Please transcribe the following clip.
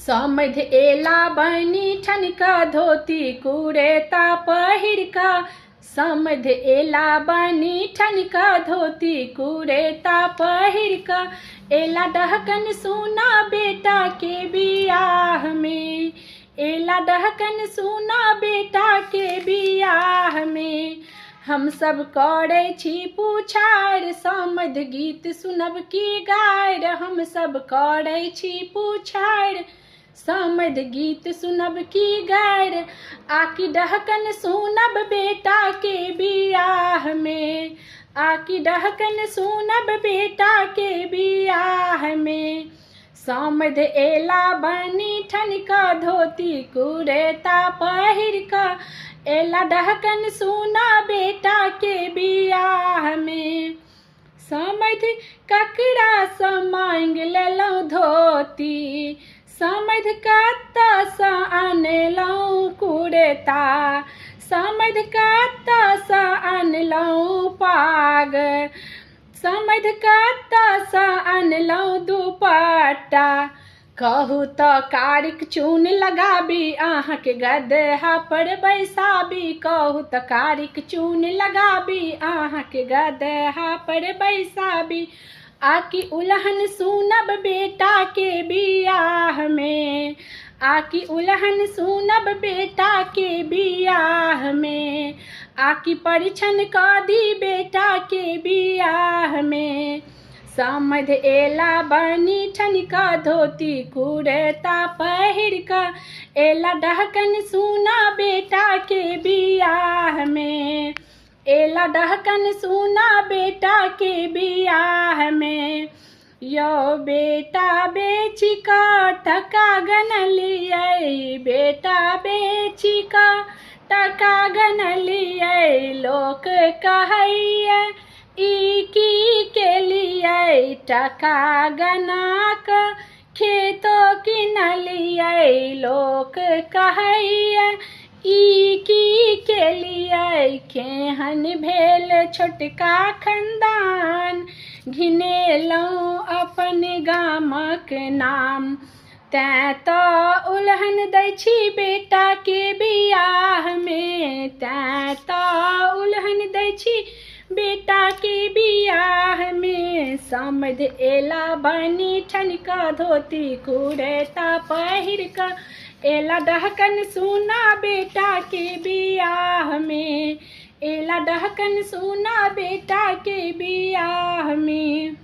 समध एला बनी ठनका धोती कुरेता पहिरका। समध एला बनी ठनका धोती कुरेता पहिरका। एला डहकन सुना बेटा के बियाह में। एला डहकन सुना बेटा के बियाह में। हम सब करे छी पुछार समध गीत सुनब की गायर। हम सब करे छी पुछार समध गीत सुनब की गायर। आकी डहकन सुनब बेटा के बियाह में। आकी डहकन सुनब बेटा के बियाह में। समध एला बनी ठनका धोती कुरेता पहिरका। एला डहकन सुना बेटा के बियाह में। समध ककरा सँ मांग लेलहुँ धोती। समध कतऽ सँ अनलहुँ कुरेता। समध कतऽ सँ अनलहुँ पाग। समध कतऽ सँ अनलहुँ दुपट्टा। कहू तऽ कारिक चून लगाबी अहाँके गदहा पर बैसाबी। कहू तऽ कारिक चून लगाबी अहाँके गदहा पर बैसाबी। आकी उलहन सुनब बेटा के बियाह में। आकी उलहन सुनब बेटा के बियाह में। आकी परिछन कऽ दी बेटा के बियाह में। समध एला बनी ठनका धोती कुरेता पहिरका। एला डहकन सुना बेटा के बियाह में। एला डहकन सुना बेटा के बियाह में। यौ बेटा बेची कऽ टका गनलियै। बेटा बेची कऽ टका गनलियै। लोक कहैया ई की केलियै। टका गना कऽ खेतो किनलियै। लोक कहैया ई की केलियै। केहन भेल छोटका खानदान। घिनेलहुँ अपन गामक नाम। तैं तऽ उलहन दै छी बेटा के बियाह में। तैं तऽ उलहन दै छी बेटा के बियाह में। समध एला बनी ठनका धोती कुरेता पहिरका। एला डहकन सुना बेटा के बियाह में। एला डहकन सुना बेटा के बियाह में।